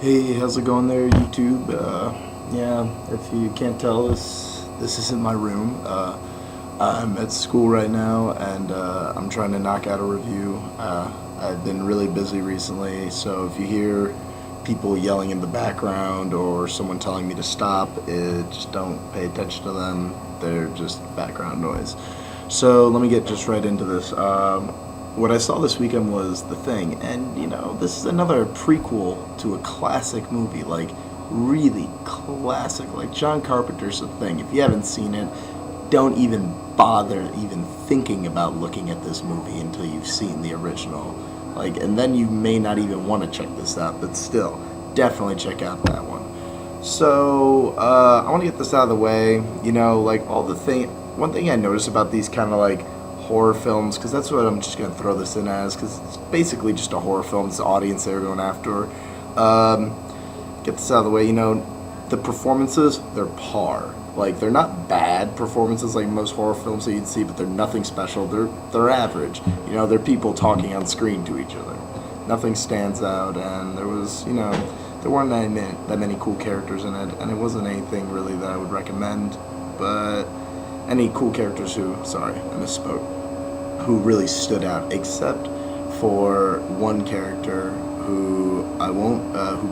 Hey, how's it going there, YouTube? Yeah, if you can't tell, this isn't my room. I'm at school right now, and I'm trying to knock out a review. I've been really busy recently, so if you hear people yelling in the background or someone telling me to stop, just don't pay attention to them. They're just background noise. So let me get just right into this. What I saw this weekend was The Thing, and this is another prequel to a classic movie, like really classic, like John Carpenter's The Thing. If you haven't seen it, don't even bother even thinking about looking at this movie until you've seen the original. Like, and then you may not even want to check this out, but still, definitely check out that one. So, I want to get this out of the way. One thing I noticed about these kind of like horror films, because that's what I'm just going to throw this in as, because it's basically just a horror film. It's the audience they're going after. Get this out of the way. The performances, they're par. Like, they're not bad performances like most horror films that you'd see, but they're nothing special. They're average. They're people talking on screen to each other. Nothing stands out, and there weren't that many cool characters in it, and it wasn't anything really that I would recommend, but any cool characters who really stood out, except for one character who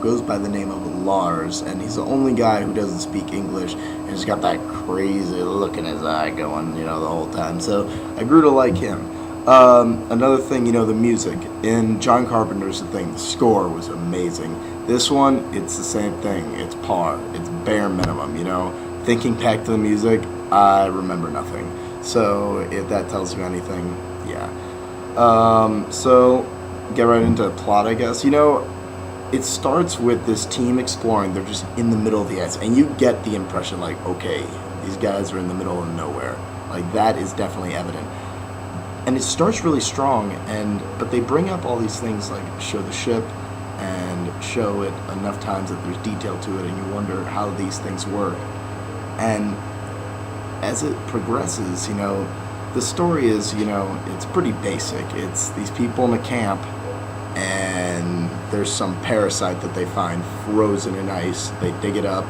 goes by the name of Lars, and he's the only guy who doesn't speak English, and he's got that crazy look in his eye going, the whole time. So I grew to like him. Another thing, the music in John Carpenter's The Thing, the score was amazing. This one, it's the same thing. It's par. It's bare minimum. Thinking back to the music, I remember nothing. So if that tells you anything, yeah. So get right into the plot, I guess. It starts with this team exploring. They're just in the middle of the ice, and you get the impression like, okay, these guys are in the middle of nowhere. Like, that is definitely evident. And it starts really strong, but they bring up all these things like show the ship and show it enough times that there's detail to it, and you wonder how these things work. And as it progresses, the story is, it's pretty basic. It's these people in a camp, and there's some parasite that they find frozen in ice. They dig it up,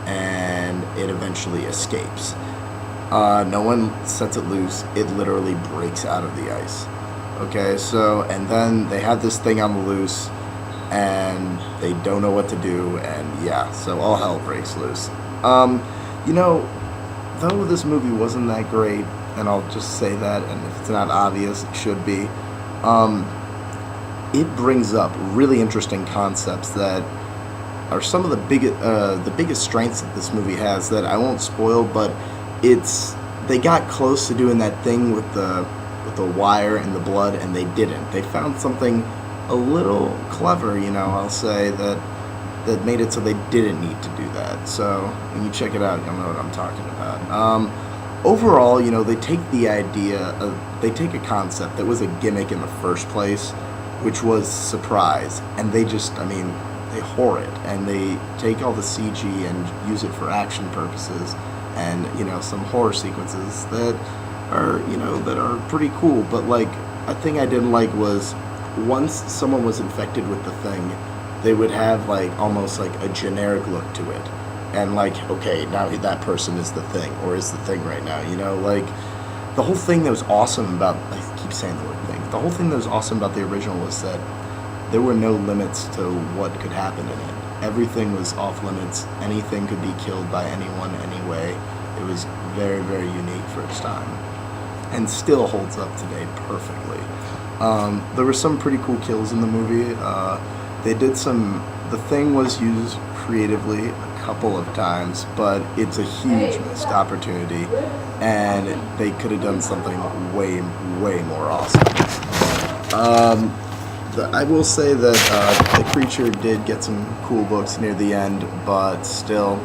and it eventually escapes. No one sets it loose. It literally breaks out of the ice. Okay, so, and then they have this thing on the loose, and they don't know what to do, and yeah, so all hell breaks loose. Though this movie wasn't that great, and I'll just say that, and if it's not obvious, it should be, it brings up really interesting concepts that are some of the biggest strengths that this movie has that I won't spoil, but they got close to doing that thing with the wire and the blood, and they didn't. They found something a little clever, I'll say, that made it so they didn't need to do that. So when you check it out, you'll know what I'm talking about. Overall, they take they take a concept that was a gimmick in the first place, which was surprise, and they whore it, and they take all the CG and use it for action purposes, and some horror sequences that are pretty cool. But like, a thing I didn't like was once someone was infected with the thing, they would have like almost like a generic look to it, and like, okay, now that person is the thing, or is the thing right now, like the whole thing that was awesome about, I keep saying the word thing, the whole thing that was awesome about the original was that there were no limits to what could happen in it. Everything was off limits. Anything could be killed by anyone, anyway. It was very, very unique for its time, and still holds up today perfectly. There were some pretty cool kills in the movie. The Thing was used creatively a couple of times, but it's a huge missed opportunity, and they could have done something way, way more awesome. I will say that the creature did get some cool looks near the end, but still,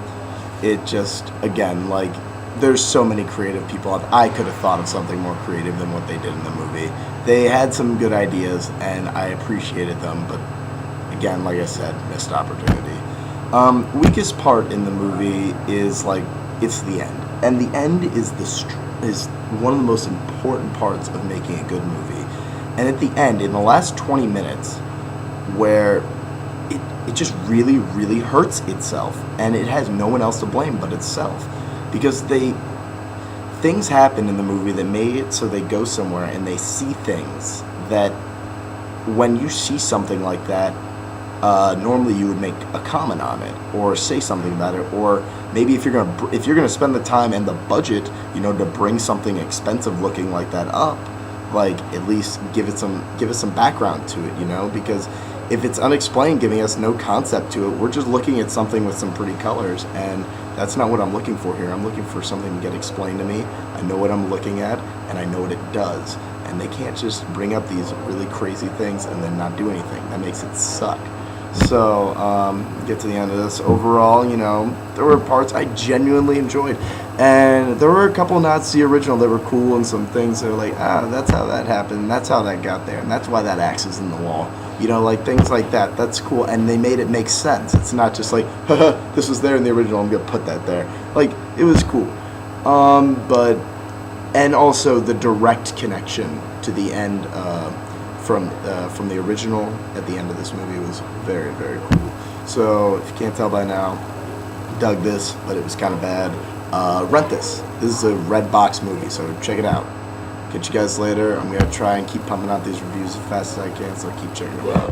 it just, again, like, there's so many creative people. I could have thought of something more creative than what they did in the movie. They had some good ideas, and I appreciated them, but again, like I said, missed opportunity. Weakest part in the movie is, like, it's the end. And the end is one of the most important parts of making a good movie. And at the end, in the last 20 minutes, where it just really, really hurts itself, and it has no one else to blame but itself, because things happen in the movie that made it so they go somewhere and they see things that, when you see something like that, normally you would make a comment on it or say something about it, or maybe if you're gonna spend the time and the budget, to bring something expensive looking like that up, like, at least give it some background to it, because if it's unexplained, giving us no concept to it, we're just looking at something with some pretty colors, and that's not what I'm looking for here. I'm looking for something to get explained to me. I know what I'm looking at, and I know what it does. And they can't just bring up these really crazy things and then not do anything. That makes it suck. So, get to the end of this. Overall, there were parts I genuinely enjoyed. And there were a couple nods to the original that were cool, and some things that were like, that's how that happened, that's how that got there, and that's why that axe is in the wall. Like things like that. That's cool. And they made it make sense. It's not just like, haha, this was there in the original, I'm going to put that there. Like, it was cool. And also the direct connection to the end from the original at the end of this movie was very, very cool. So if you can't tell by now, dug this, but it was kind of bad. Rent this. This is a red box movie, so check it out. Catch you guys later. I'm going to try and keep pumping out these reviews as fast as I can, so keep checking them out.